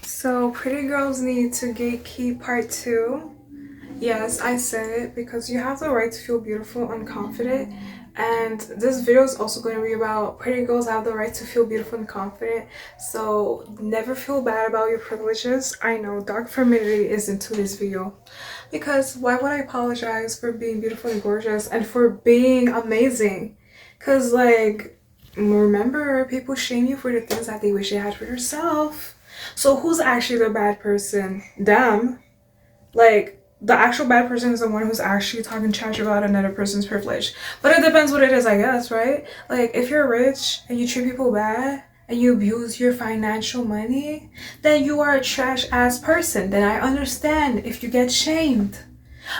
So, Pretty Girls Need to Gatekeep Part 2. Yes, I said it because you have the right to feel beautiful and confident. And this video is also going to be about pretty girls have the right to feel beautiful and confident. So, never feel bad about your privileges. I know dark femininity is into this video. Because why would I apologize for being beautiful and gorgeous and for being amazing? Because, like, remember, people shame you for the things that they wish they had for yourself. So who's actually the bad person? Them. Like, the actual bad person is the one who's actually talking trash about another person's privilege. But it depends what it is, I guess, right? Like, if you're rich and you treat people bad and you abuse your financial money, then you are a trash ass person. Then I understand if you get shamed.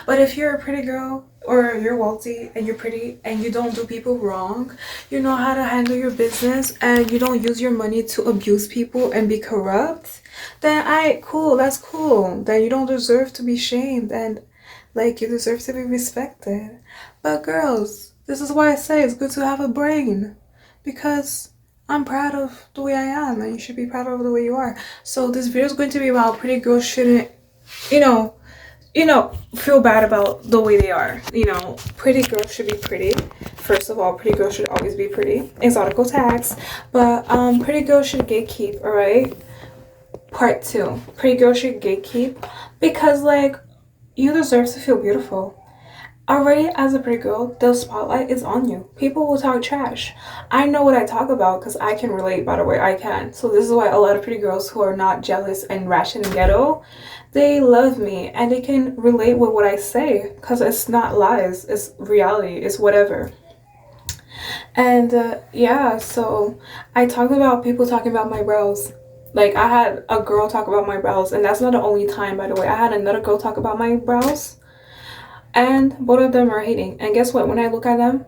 But if you're a pretty girl or you're wealthy and you're pretty and you don't do people wrong, you know how to handle your business and you don't use your money to abuse people and be corrupt, then cool, that's cool. Then you don't deserve to be shamed and like you deserve to be respected. But girls, this is why I say it's good to have a brain because I'm proud of the way I am and you should be proud of the way you are. So this video is going to be about pretty girls shouldn't, you know, feel bad about the way they are. Pretty girls should be pretty. First of all, pretty girls should always be pretty. Exotical tags. But pretty girls should gatekeep, alright? Part 2. Pretty girls should gatekeep because, like, you deserve to feel beautiful. Already, as a pretty girl, the spotlight is on you. People will talk trash. I know what I talk about because I can relate, by the way, I can. So this is why a lot of pretty girls who are not jealous and rash and ghetto, they love me and they can relate with what I say because it's not lies, it's reality, it's whatever. And yeah, so I talked about people talking about my brows. Like, I had a girl talk about my brows, and that's not the only time, by the way. I had another girl talk about my brows and both of them are hating. And guess what? When I look at them,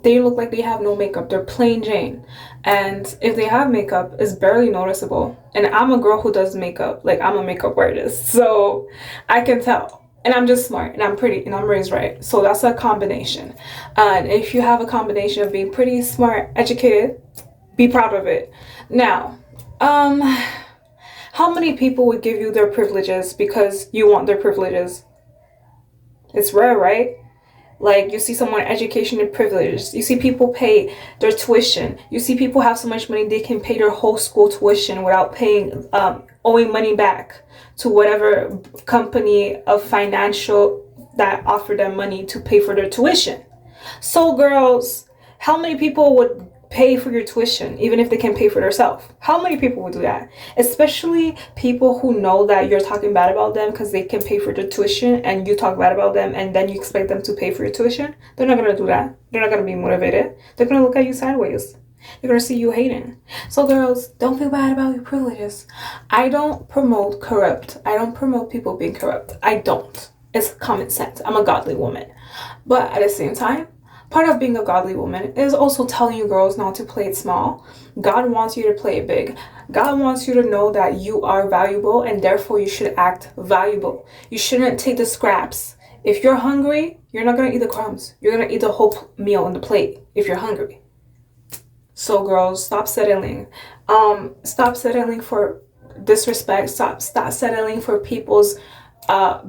they look like they have no makeup. They're plain Jane. And if they have makeup, it's barely noticeable. And I'm a girl who does makeup. Like, I'm a makeup artist. So I can tell. And I'm just smart and I'm pretty and I'm raised right. So that's a combination. And if you have a combination of being pretty, smart, educated, be proud of it. Now, how many people would give you their privileges because you want their privileges? It's rare, right? Like, you see someone education and privilege. You see people pay their tuition. You see people have so much money they can pay their whole school tuition without paying, owing money back to whatever company of financial that offered them money to pay for their tuition. So, girls, how many people would pay for your tuition even if they can pay for themselves? How many people would do that? Especially people who know that you're talking bad about them because they can pay for their tuition and you talk bad about them and then you expect them to pay for your tuition. They're not going to do that. They're not going to be motivated. They're going to look at you sideways. They're going to see you hating. So, girls, don't feel bad about your privileges. I don't promote corrupt. I don't promote people being corrupt. I don't. It's common sense. I'm a godly woman. But at the same time, part of being a godly woman is also telling you girls not to play it small. God wants you to play it big. God wants you to know that you are valuable and therefore you should act valuable. You shouldn't take the scraps. If you're hungry, you're not going to eat the crumbs. You're going to eat the whole meal on the plate if you're hungry. So, girls, stop settling. Stop settling for disrespect. Stop settling for people's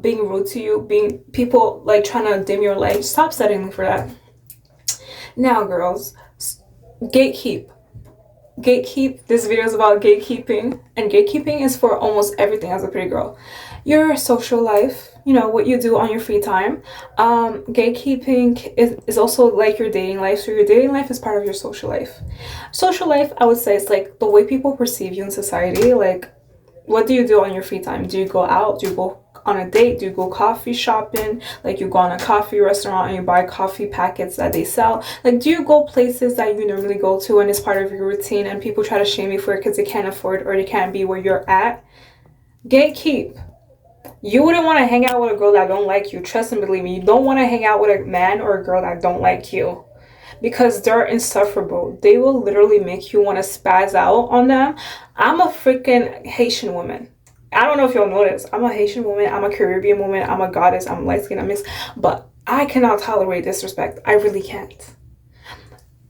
being rude to you, being people like trying to dim your light. Stop settling for that. Now, girls, gatekeep. Gatekeep. This video is about gatekeeping, and gatekeeping is for almost everything as a pretty girl. Your social life, what you do on your free time. Gatekeeping is also like your dating life. So your dating life is part of your social life. Social life, I would say, is like the way people perceive you in society. Like, what do you do on your free time? Do you go out? Do you go on a date? Do you go coffee shopping? Like, you go on a coffee restaurant and you buy coffee packets that they sell? Like, do you go places that you normally go to and it's part of your routine and people try to shame you for it because they can't afford or they can't be where you're at? Gatekeep. You wouldn't want to hang out with a girl that don't like you. Trust and believe me, you don't want to hang out with a man or a girl that don't like you because they're insufferable. They will literally make you want to spaz out on them. I'm a freaking Haitian woman. I don't know if y'all know this. I'm a Haitian woman. I'm a Caribbean woman. I'm a goddess. I'm light skinned. I'm mixed. But I cannot tolerate disrespect. I really can't.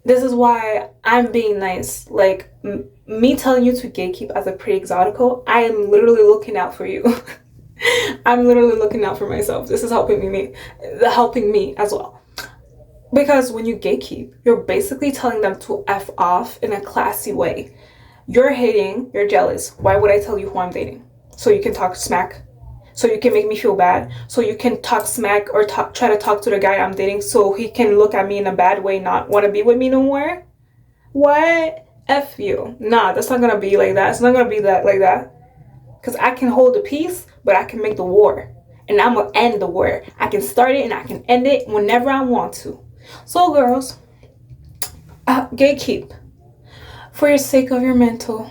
This is why I'm being nice. Like, me telling you to gatekeep as a pretty exotical, I am literally looking out for you. I'm literally looking out for myself. This is helping me as well. Because when you gatekeep, you're basically telling them to F off in a classy way. You're hating, you're jealous. Why would I tell you who I'm dating? So you can talk smack? So you can make me feel bad? So you can talk smack or try to talk to the guy I'm dating so he can look at me in a bad way, not want to be with me no more? What? F you. Nah, that's not gonna be like that. It's not gonna be that like that. Because I can hold the peace, but I can make the war. And I'm gonna end the war. I can start it and I can end it whenever I want to. So, girls, gatekeep. For your sake of your mental,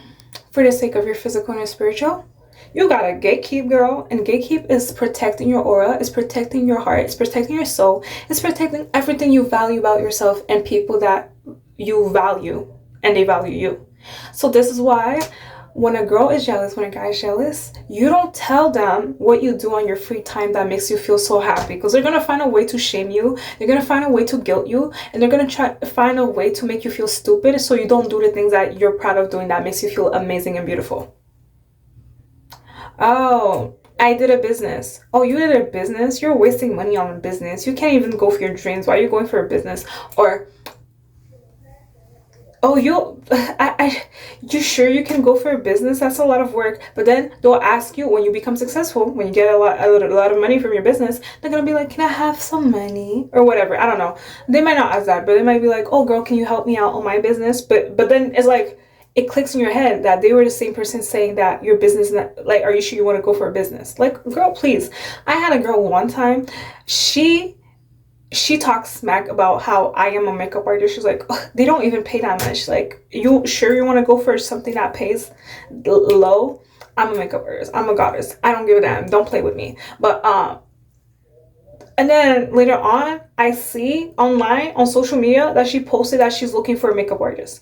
for the sake of your physical and your spiritual, you gotta gatekeep, girl. And gatekeep is protecting your aura, it's protecting your heart, it's protecting your soul, it's protecting everything you value about yourself and people that you value and they value you. So this is why when a girl is jealous, when a guy is jealous, you don't tell them what you do on your free time that makes you feel so happy, because they're gonna find a way to shame you, they're gonna find a way to guilt you, and they're gonna try to find a way to make you feel stupid so you don't do the things that you're proud of doing that makes you feel amazing and beautiful. Oh, I did a business. Oh, you did a business? You're wasting money on a business. You can't even go for your dreams. Why are you going for a business? Or oh, you sure you can go for a business? That's a lot of work. But then they'll ask you when you become successful, when you get a lot of money from your business, they're gonna be like, "Can I have some money?" or whatever. I don't know. They might not ask that, but they might be like, "Oh, girl, can you help me out on my business?" But then it's like it clicks in your head that they were the same person saying that your business, like, are you sure you want to go for a business? Like, girl, please. I had a girl one time. She talks smack about how I am a makeup artist. She's like, they don't even pay that much. Like, you sure you want to go for something that pays low? I'm a makeup artist. I'm a goddess. I don't give a damn. Don't play with me. But and then later on, I see online on social media that she posted that she's looking for a makeup artist.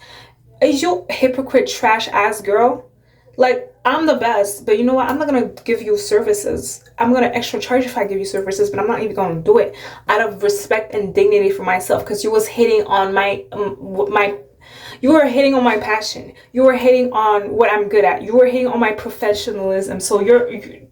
Is you hypocrite trash ass girl? Like, I'm the best, but you know what? I'm not gonna give you services. I'm gonna extra charge if I give you services, but I'm not even gonna do it out of respect and dignity for myself. Because you was hitting on you were hitting on my passion. You were hitting on what I'm good at. You were hitting on my professionalism. So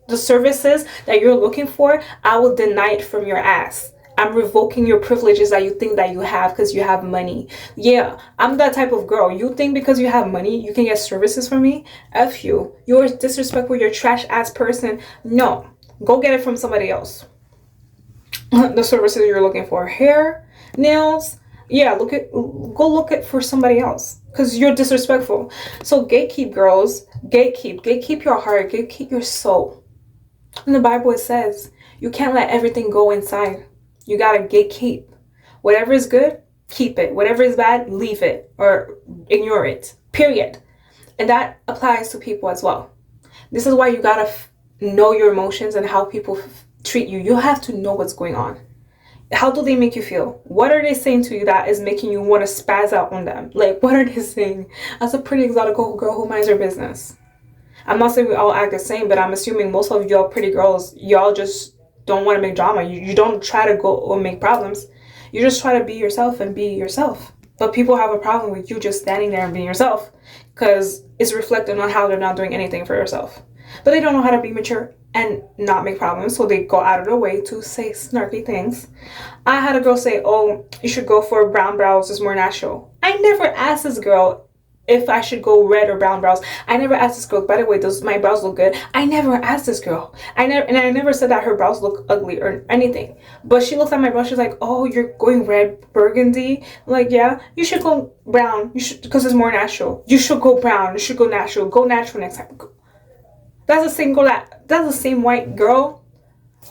the services that you're looking for, I will deny it from your ass. I'm revoking your privileges that you think that you have because you have money. Yeah, I'm that type of girl. You think because you have money, you can get services from me? F you. You're disrespectful. You're a trash ass person. No, go get it from somebody else. The services you're looking for, hair, nails. Yeah, go look it for somebody else because you're disrespectful. So gatekeep, girls. Gatekeep your heart. Gatekeep your soul. In the Bible it says you can't let everything go inside. You gotta gatekeep. Whatever is good, keep it. Whatever is bad, leave it or ignore it. Period. And that applies to people as well. This is why you gotta know your emotions and how people treat you. You have to know what's going on. How do they make you feel? What are they saying to you that is making you want to spaz out on them? Like, what are they saying? As a pretty exotic girl who minds her business. I'm not saying we all act the same, but I'm assuming most of y'all pretty girls, y'all just don't want to make drama. You don't try to go or make problems. You just try to be yourself and be yourself. But people have a problem with you just standing there and being yourself because it's reflecting on how they're not doing anything for yourself. But they don't know how to be mature and not make problems, so they go out of their way to say snarky things. I had a girl say, "Oh, you should go for brown brows, it's more natural." I never asked this girl if I should go red or brown brows. I never asked this girl, by the way, does my brows look good? I never asked this girl. I never said that her brows look ugly or anything. But she looked at my brows, she's like, "Oh, you're going red burgundy?" I'm like, "Yeah, you should go brown. You should, because it's more natural. You should go brown. You should go natural. Go natural next time." That's the same white girl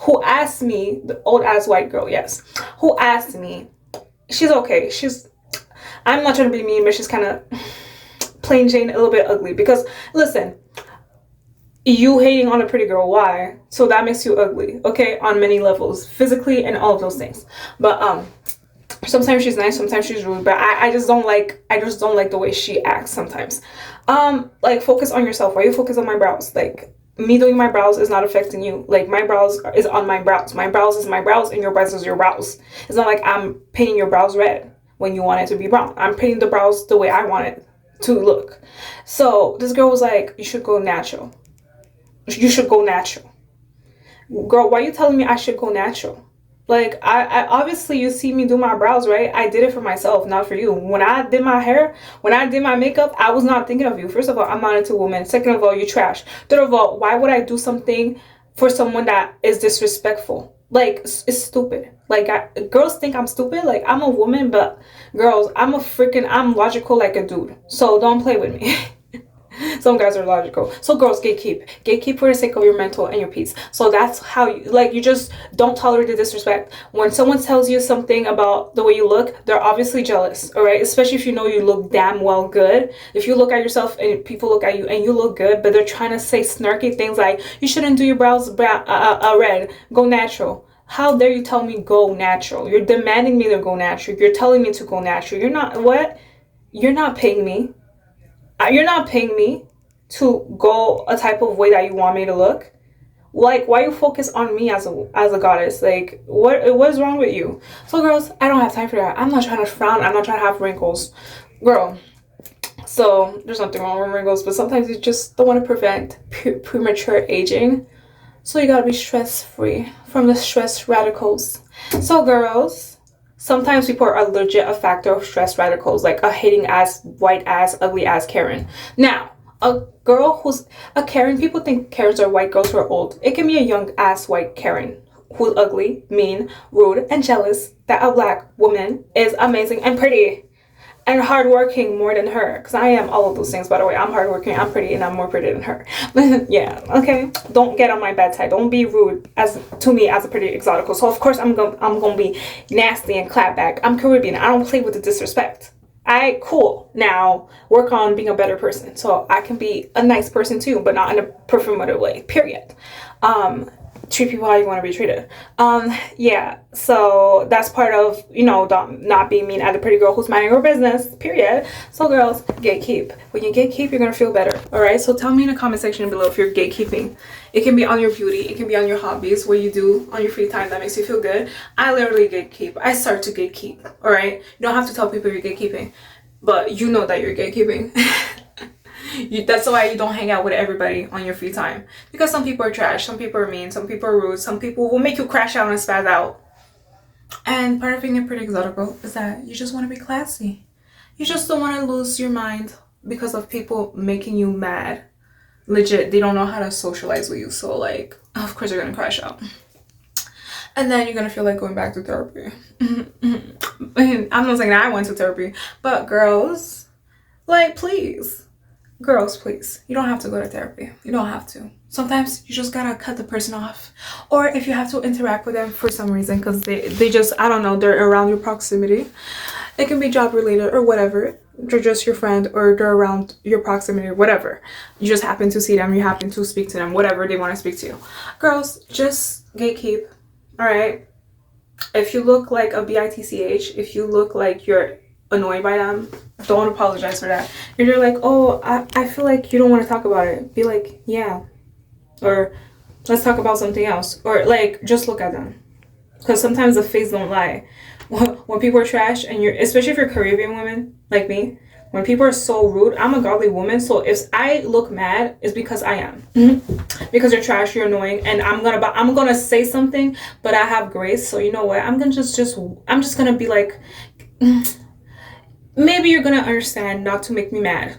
who asked me, the old ass white girl, yes, who asked me. She's okay. I'm not trying to be mean, but she's kind of plain Jane, a little bit ugly. Because listen, you hating on a pretty girl, why? So that makes you ugly, okay? On many levels, physically and all of those things. But sometimes she's nice, sometimes she's rude, but I just don't like the way she acts sometimes. Like, focus on yourself. Why you focus on my brows? Like, me doing my brows is not affecting you. Like, my brows is on my brows. My brows is my brows and your brows is your brows. It's not like I'm painting your brows red. when you want it to be brown. I'm painting the brows the way I want it to look. So this girl was like, you should go natural. You should go natural. Girl, why are you telling me I should go natural? Like, I obviously, you see me do my brows, right? I did it for myself, not for you. When I did my hair, when I did my makeup, I was not thinking of you. First of all, I'm not into women. Second of all, you trash. Third of all, why would I do something for someone that is disrespectful? Like, it's stupid. Like, girls think I'm stupid. Like, I'm a woman, but girls, I'm logical like a dude. So don't play with me. Some guys are logical. So girls, gatekeep for the sake of your mental and your peace. So that's how you, like, you just don't tolerate the disrespect. When someone tells you something about the way you look, they're obviously jealous. All right, especially if you know you look damn well good. If you look at yourself and people look at you and you look good, but they're trying to say snarky things like, you shouldn't do your brows red, go natural. How dare you tell me go natural? You're demanding me to go natural. You're telling me to go natural. You're not, what? You're not paying me. You're not paying me to go a type of way that you want me to look. Like, why you focus on me as a goddess? Like, what is wrong with you? So girls, I don't have time for that. I'm not trying to frown. I'm not trying to have wrinkles, girl. So there's nothing wrong with wrinkles, but sometimes you just don't want to prevent premature aging. So you gotta be stress-free from the stress radicals. So girls, sometimes people are legit a factor of stress radicals, like a hating ass, white ass, ugly ass Karen. Now, a girl who's a Karen, people think Karens are white girls who are old. It can be a young ass white Karen who's ugly, mean, rude, and jealous that a black woman is amazing and pretty and hardworking more than her. Because I am all of those things, by the way. I'm hardworking, I'm pretty, and I'm more pretty than her. Yeah, okay? Don't get on my bad side. Don't be rude to me as a pretty exotical. So, of course, I'm gonna be nasty and clap back. I'm Caribbean. I don't play with the disrespect. Cool. Now, work on being a better person. So, I can be a nice person, too, but not in a performative way. Period. Treat people how you want to be treated. Yeah, so that's part of, you know, not being mean at a pretty girl who's minding her business, period. So girls, gatekeep. When you gatekeep, you're gonna feel better. All right, so tell me in the comment section below if you're gatekeeping. It can be on your beauty, it can be on your hobbies, what you do on your free time that makes you feel good. I literally gatekeep. I start to gatekeep. All right, you don't have to tell people you're gatekeeping, but you know that you're gatekeeping. That's why you don't hang out with everybody on your free time, because some people are trash, some people are mean, some people are rude, some people will make you crash out and spaz out. And part of being a pretty exotical is that you just want to be classy. You just don't want to lose your mind because of people making you mad. Legit, they don't know how to socialize with you, so like, of course you're gonna crash out. And then you're gonna feel like going back to therapy. I'm not saying that I went to therapy, but girls, like, please. Girls, please. You don't have to go to therapy. You don't have to. Sometimes you just gotta cut the person off. Or if you have to interact with them for some reason, because they just, I don't know, they're around your proximity. It can be job related or whatever. They're just your friend, or they're around your proximity or whatever. You just happen to see them, you happen to speak to them, whatever they want to speak to you. Girls, just gatekeep. Alright? If you look like a bitch, if you look like you're annoyed by them, don't apologize for that. If you're like, oh, I feel like you don't want to talk about it, be like, yeah, or let's talk about something else, or like, just look at them, because sometimes the face don't lie. When people are trash, and you're, especially if you're Caribbean women like me, when people are so rude, I'm a godly woman, so if I look mad, it's because I am. Because you're trash, you're annoying, and I'm gonna say something, but I have grace, so you know what, I'm just gonna be like, maybe you're gonna understand not to make me mad.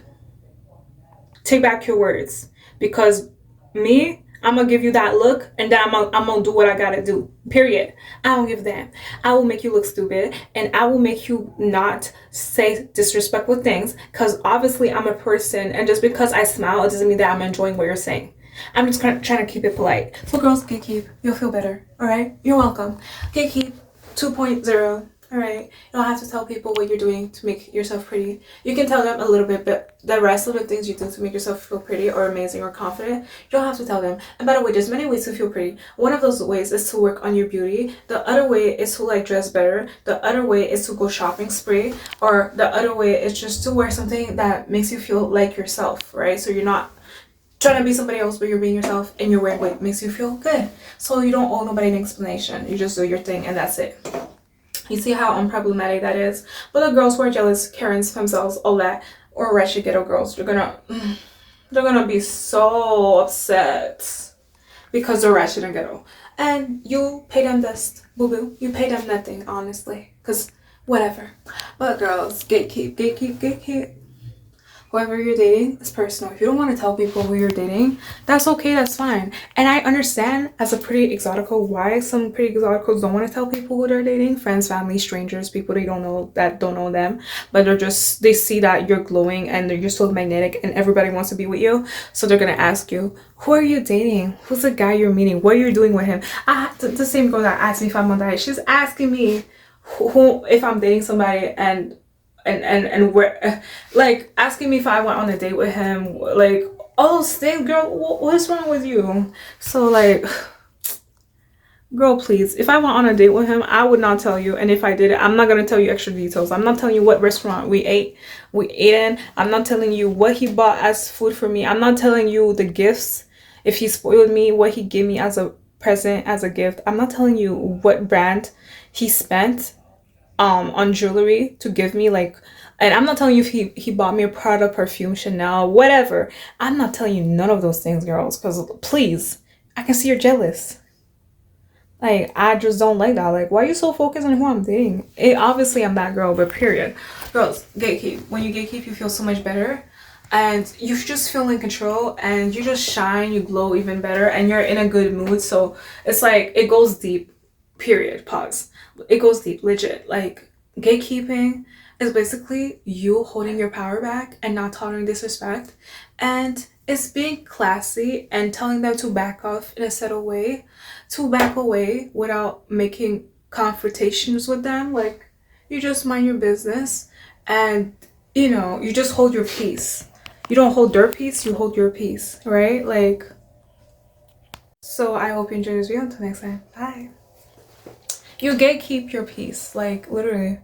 Take back your words, because me, I'm gonna give you that look, and then I'm gonna do what I gotta do. Period. I don't give a damn. I will make you look stupid, and I will make you not say disrespectful things, because obviously I'm a person, and just because I smile, it doesn't mean that I'm enjoying what you're saying. I'm just trying to keep it polite. So girls, gatekeep. You'll feel better. All right? You're welcome. Gatekeep 2.0. Alright, you don't have to tell people what you're doing to make yourself pretty. You can tell them a little bit, but the rest of the things you do to make yourself feel pretty or amazing or confident, you don't have to tell them. And by the way, there's many ways to feel pretty. One of those ways is to work on your beauty. The other way is to like dress better. The other way is to go shopping spree. Or the other way is just to wear something that makes you feel like yourself, right? So you're not trying to be somebody else, but you're being yourself, and you're wearing what makes you feel good. So you don't owe nobody an explanation. You just do your thing, and that's it. You see how unproblematic that is? But the girls who are jealous, Karens, themselves, all that, or wretched ghetto girls, they're gonna be so upset because they're wretched and ghetto. And you pay them dust, boo boo. You pay them nothing, honestly. Because whatever. But girls, gatekeep, gatekeep, gatekeep. Whoever you're dating is personal. If you don't want to tell people who you're dating, that's okay, that's fine. And I understand as a pretty exotical why some pretty exoticals don't want to tell people who they're dating. Friends, family, strangers, people they don't know that don't know them. But they see that you're glowing and you're so magnetic and everybody wants to be with you. So they're going to ask you, who are you dating? Who's the guy you're meeting? What are you doing with him? The same girl that asked me if I'm on diet, she's asking me who if I'm dating somebody and where, like asking me if I went on a date with him, like all those things, girl. What's wrong with you? So like, girl, please, if I went on a date with him, I would not tell you. And if I did it, I'm not gonna tell you extra details. I'm not telling you what restaurant we ate in. I'm not telling you what he bought as food for me. I'm not telling you the gifts, if he spoiled me, what he gave me as a present, as a gift. I'm not telling you what brand he spent on jewelry to give me, like, and I'm not telling you if he bought me a Prada, perfume, Chanel, whatever. I'm not telling you none of those things, girls, because please, I can see you're jealous. Like, I just don't like that. Like, why are you so focused on who I'm dating? Obviously I'm that girl, but period. Girls, gatekeep. When you gatekeep, you feel so much better and you just feel in control and you just shine, you glow even better, and you're in a good mood. So it's like it goes deep, period, pause. It goes deep, legit. Like, gatekeeping is basically you holding your power back and not tolerating disrespect, and it's being classy and telling them to back off in a settled way, to back away without making confrontations with them. Like, you just mind your business and you just hold your peace. You don't hold their peace, you hold your peace, right? Like, so I hope you enjoyed this video. Until next time, bye. You gatekeep your peace, like, literally.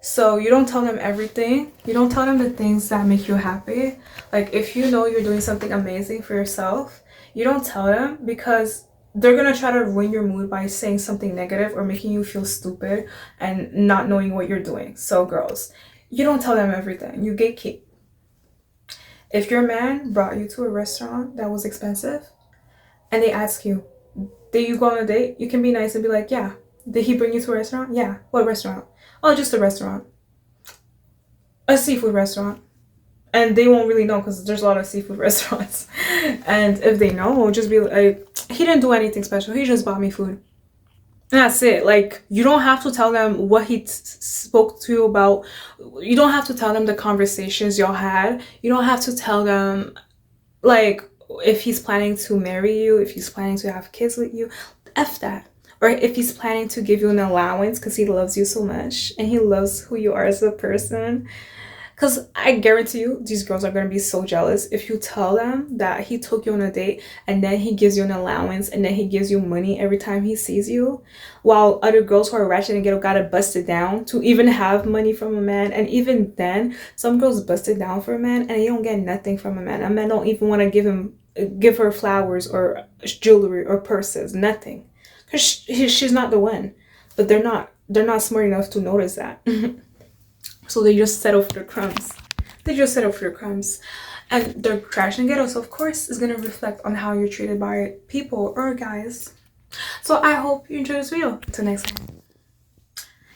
So you don't tell them everything. You don't tell them the things that make you happy. Like, if you know you're doing something amazing for yourself, you don't tell them, because they're gonna try to ruin your mood by saying something negative or making you feel stupid and not knowing what you're doing. So girls, you don't tell them everything. You gatekeep. If your man brought you to a restaurant that was expensive and they ask you, did you go on a date? You can be nice and be like, yeah. Did he bring you to a restaurant? Yeah. What restaurant? Oh, just a restaurant. A seafood restaurant. And they won't really know because there's a lot of seafood restaurants. And if they know, just be like, he didn't do anything special. He just bought me food. And that's it. Like, you don't have to tell them what he spoke to you about. You don't have to tell them the conversations y'all had. You don't have to tell them, like, if he's planning to marry you, if he's planning to have kids with you. F that. Or if he's planning to give you an allowance because he loves you so much and he loves who you are as a person. Because I guarantee you, these girls are going to be so jealous if you tell them that he took you on a date and then he gives you an allowance and then he gives you money every time he sees you, while other girls who are ratchet and ghetto gotta bust it down to even have money from a man. And even then, some girls bust it down for a man and they don't get nothing from a man. A man don't even want to give her flowers or jewelry or purses, nothing. Because she's not the one. But they're not smart enough to notice that. So they just settle for the crumbs. And they're trash and ghetto, so of course it's gonna reflect on how you're treated by people or guys. So I hope you enjoyed this video. Until next time.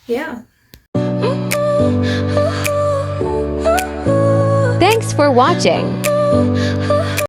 Yeah. Thanks for watching.